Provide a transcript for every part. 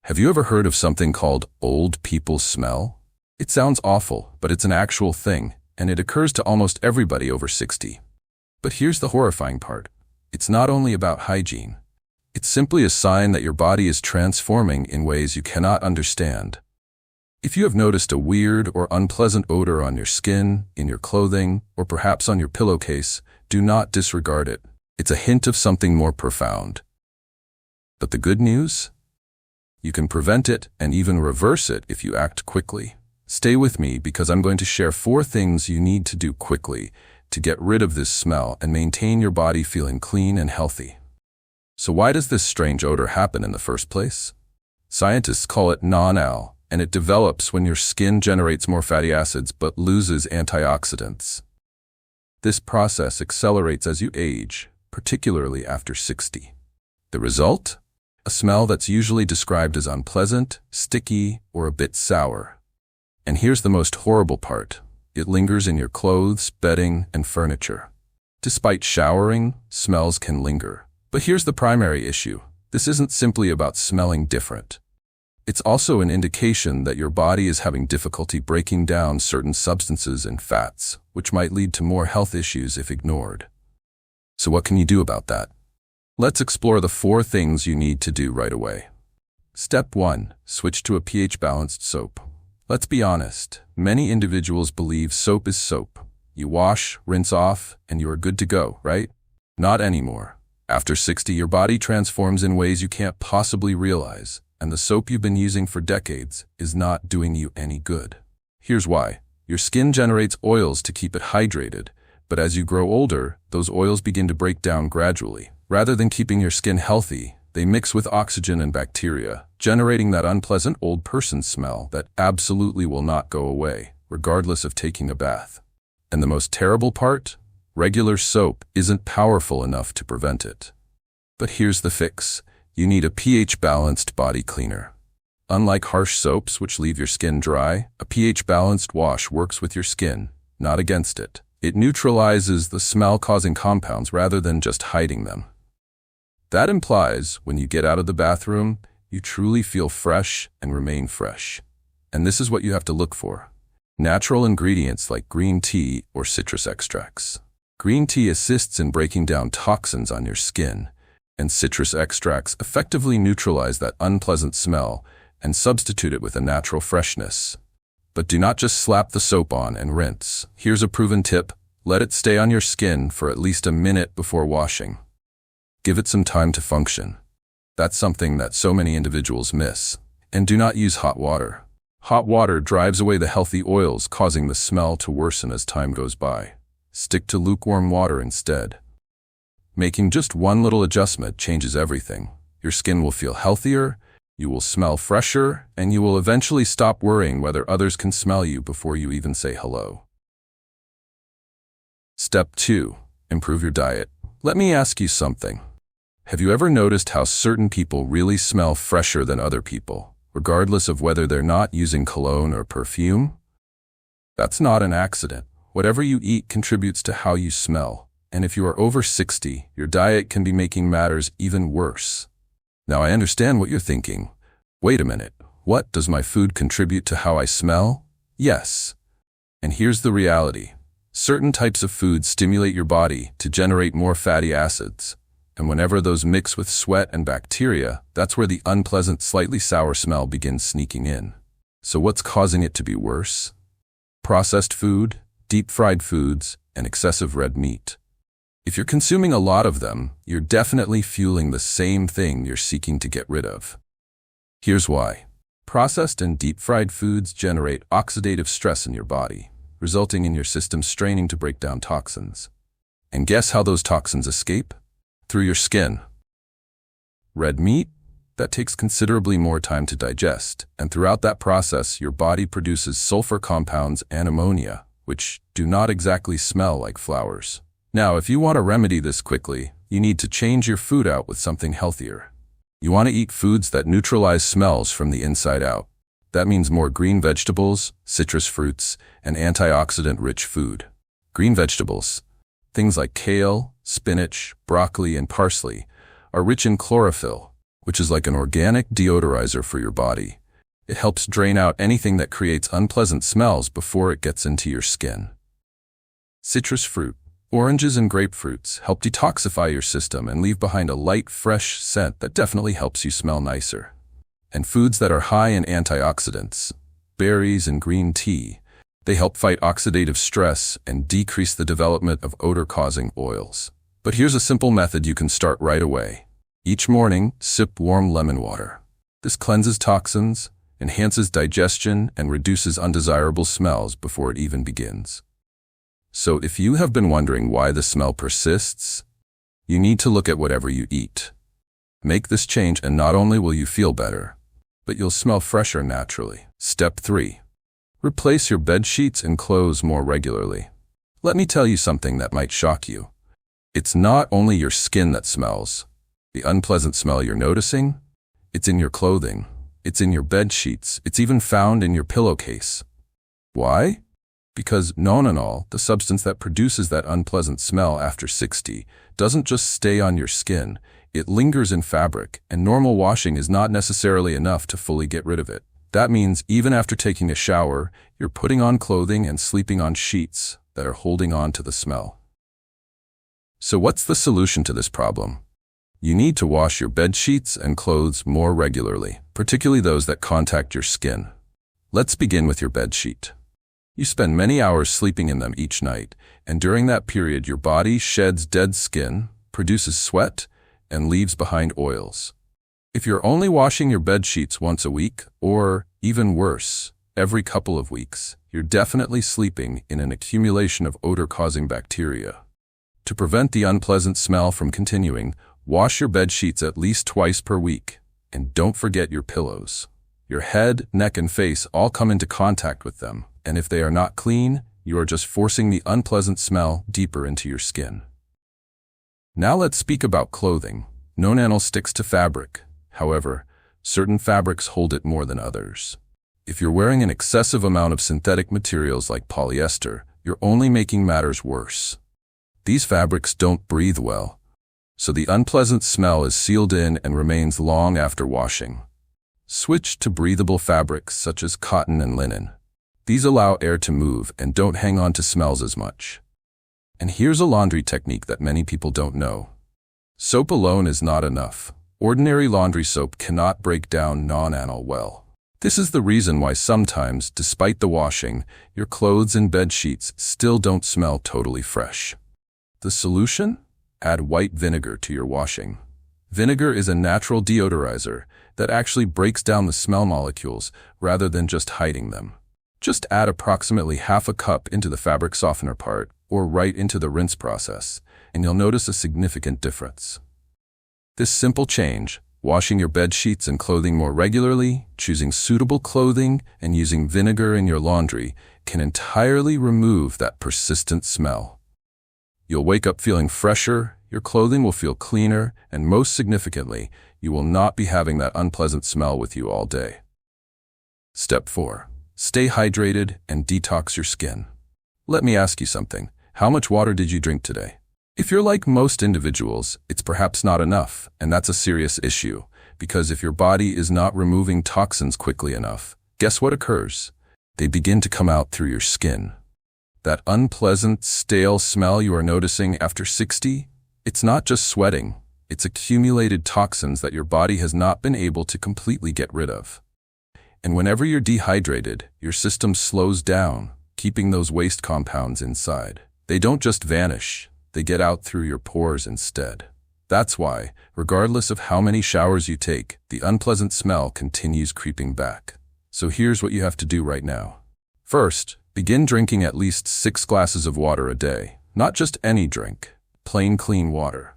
Have you ever heard of something called old people smell? It sounds awful, but it's an actual thing, and it occurs to almost everybody over 60. But here's the horrifying part. It's not only about hygiene. It's simply a sign that your body is transforming in ways you cannot understand. If you have noticed a weird or unpleasant odor on your skin, in your clothing, or perhaps on your pillowcase, do not disregard it. It's a hint of something more profound. But the good news? You can prevent it and even reverse it if you act quickly. Stay with me because I'm going to share 4 things you need to do quickly to get rid of this smell and maintain your body feeling clean and healthy. So why does this strange odor happen in the first place? Scientists call it non-al, and it develops when your skin generates more fatty acids but loses antioxidants. This process accelerates as you age, particularly after 60. The result? A smell that's usually described as unpleasant, sticky, or a bit sour. And here's the most horrible part. It lingers in your clothes, bedding, and furniture. Despite showering, smells can linger. But here's the primary issue. This isn't simply about smelling different. It's also an indication that your body is having difficulty breaking down certain substances and fats, which might lead to more health issues if ignored. So what can you do about that? Let's explore the 4 things you need to do right away. Step 1. Switch to a pH-balanced soap. Let's be honest, many individuals believe soap is soap. You wash, rinse off, and you are good to go, right? Not anymore. After 60, your body transforms in ways you can't possibly realize, and the soap you've been using for decades is not doing you any good. Here's why. Your skin generates oils to keep it hydrated, but as you grow older, those oils begin to break down gradually. Rather than keeping your skin healthy, they mix with oxygen and bacteria, generating that unpleasant old person smell that absolutely will not go away, regardless of taking a bath. And the most terrible part? Regular soap isn't powerful enough to prevent it. But here's the fix. You need a pH-balanced body cleaner. Unlike harsh soaps which leave your skin dry, a pH-balanced wash works with your skin, not against it. It neutralizes the smell-causing compounds rather than just hiding them. That implies, when you get out of the bathroom, you truly feel fresh and remain fresh. And this is what you have to look for. Natural ingredients like green tea or citrus extracts. Green tea assists in breaking down toxins on your skin, and citrus extracts effectively neutralize that unpleasant smell and substitute it with a natural freshness. But do not just slap the soap on and rinse. Here's a proven tip. Let it stay on your skin for at least a minute before washing. Give it some time to function. That's something that so many individuals miss. And do not use hot water. Hot water drives away the healthy oils, causing the smell to worsen as time goes by. Stick to lukewarm water instead. Making just one little adjustment changes everything. Your skin will feel healthier, you will smell fresher, and you will eventually stop worrying whether others can smell you before you even say hello. Step 2. Improve your diet. Let me ask you something. Have you ever noticed how certain people really smell fresher than other people, regardless of whether they're not using cologne or perfume? That's not an accident. Whatever you eat contributes to how you smell, and if you are over 60, your diet can be making matters even worse. Now I understand what you're thinking. Wait a minute, what, does my food contribute to how I smell? Yes. And here's the reality. Certain types of food stimulate your body to generate more fatty acids. And whenever those mix with sweat and bacteria, that's where the unpleasant, slightly sour smell begins sneaking in. So what's causing it to be worse? Processed food, deep-fried foods, and excessive red meat. If you're consuming a lot of them, you're definitely fueling the same thing you're seeking to get rid of. Here's why. Processed and deep-fried foods generate oxidative stress in your body, resulting in your system straining to break down toxins. And guess how those toxins escape? Through your skin. Red meat? That takes considerably more time to digest, and throughout that process, your body produces sulfur compounds and ammonia, which do not exactly smell like flowers. Now, if you want to remedy this quickly, you need to change your food out with something healthier. You want to eat foods that neutralize smells from the inside out. That means more green vegetables, citrus fruits, and antioxidant-rich food. Green vegetables, things like kale, spinach, broccoli, and parsley, are rich in chlorophyll, which is like an organic deodorizer for your body. It helps drain out anything that creates unpleasant smells before it gets into your skin. Citrus fruit, oranges and grapefruits help detoxify your system and leave behind a light, fresh scent that definitely helps you smell nicer. And foods that are high in antioxidants, berries and green tea, they help fight oxidative stress and decrease the development of odor-causing oils. But here's a simple method you can start right away. Each morning, sip warm lemon water. This cleanses toxins, enhances digestion, and reduces undesirable smells before it even begins. So if you have been wondering why the smell persists, you need to look at whatever you eat. Make this change and not only will you feel better, but you'll smell fresher naturally. Step 3. Replace your bed sheets and clothes more regularly. Let me tell you something that might shock you. It's not only your skin that smells. The unpleasant smell you're noticing, it's in your clothing, it's in your bed sheets, it's even found in your pillowcase. Why? Because nonanol, the substance that produces that unpleasant smell after 60, doesn't just stay on your skin, it lingers in fabric, and normal washing is not necessarily enough to fully get rid of it. That means even after taking a shower, you're putting on clothing and sleeping on sheets that are holding on to the smell. So what's the solution to this problem? You need to wash your bed sheets and clothes more regularly, particularly those that contact your skin. Let's begin with your bed sheet. You spend many hours sleeping in them each night, and during that period your body sheds dead skin, produces sweat, and leaves behind oils. If you're only washing your bed sheets once a week, or even worse, every couple of weeks, you're definitely sleeping in an accumulation of odor-causing bacteria. To prevent the unpleasant smell from continuing, wash your bed sheets at least twice per week, and don't forget your pillows. Your head, neck, and face all come into contact with them, and if they are not clean, you are just forcing the unpleasant smell deeper into your skin. Now let's speak about clothing. Nonanol sticks to fabric. However, certain fabrics hold it more than others. If you're wearing an excessive amount of synthetic materials like polyester, you're only making matters worse. These fabrics don't breathe well, so the unpleasant smell is sealed in and remains long after washing. Switch to breathable fabrics such as cotton and linen. These allow air to move and don't hang on to smells as much. And here's a laundry technique that many people don't know. Soap alone is not enough. Ordinary laundry soap cannot break down nonanol well. This is the reason why sometimes, despite the washing, your clothes and bed sheets still don't smell totally fresh. The solution? Add white vinegar to your washing. Vinegar is a natural deodorizer that actually breaks down the smell molecules rather than just hiding them. Just add approximately half a cup into the fabric softener part or right into the rinse process, and you'll notice a significant difference. This simple change, washing your bed sheets and clothing more regularly, choosing suitable clothing, and using vinegar in your laundry, can entirely remove that persistent smell. You'll wake up feeling fresher, your clothing will feel cleaner, and most significantly, you will not be having that unpleasant smell with you all day. Step 4. Stay hydrated and detox your skin. Let me ask you something. How much water did you drink today? If you're like most individuals, it's perhaps not enough, and that's a serious issue, because if your body is not removing toxins quickly enough, guess what occurs? They begin to come out through your skin. That unpleasant, stale smell you are noticing after 60, it's not just sweating, it's accumulated toxins that your body has not been able to completely get rid of. And whenever you're dehydrated, your system slows down, keeping those waste compounds inside. They don't just vanish, they get out through your pores instead. That's why, regardless of how many showers you take, the unpleasant smell continues creeping back. So here's what you have to do right now. First, begin drinking at least 6 glasses of water a day. Not just any drink, plain clean water.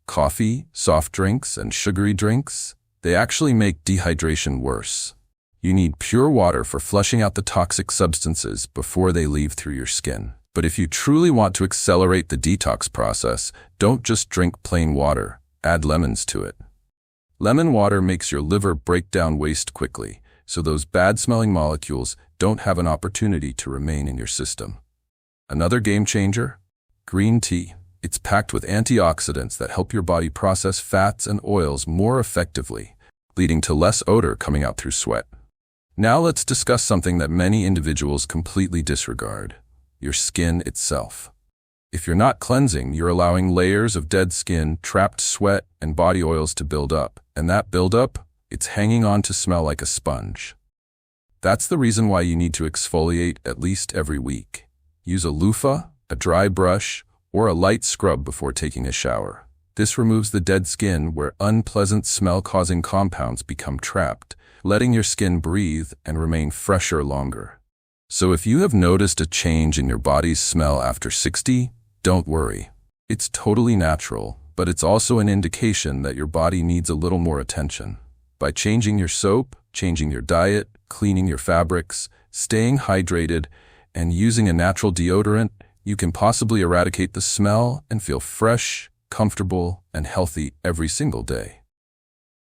Coffee, soft drinks, and sugary drinks, they actually make dehydration worse. You need pure water for flushing out the toxic substances before they leave through your skin. But if you truly want to accelerate the detox process, don't just drink plain water, add lemons to it. Lemon water makes your liver break down waste quickly, so those bad-smelling molecules don't have an opportunity to remain in your system. Another game changer? Green tea. It's packed with antioxidants that help your body process fats and oils more effectively, leading to less odor coming out through sweat. Now let's discuss something that many individuals completely disregard: your skin itself. If you're not cleansing, you're allowing layers of dead skin, trapped sweat, and body oils to build up. And that buildup, it's hanging on to smell like a sponge. That's the reason why you need to exfoliate at least every week. Use a loofah, a dry brush, or a light scrub before taking a shower. This removes the dead skin where unpleasant smell-causing compounds become trapped, letting your skin breathe and remain fresher longer. So if you have noticed a change in your body's smell after 60, don't worry. It's totally natural, but it's also an indication that your body needs a little more attention. By changing your soap, changing your diet, cleaning your fabrics, staying hydrated, and using a natural deodorant, you can possibly eradicate the smell and feel fresh, comfortable, and healthy every single day.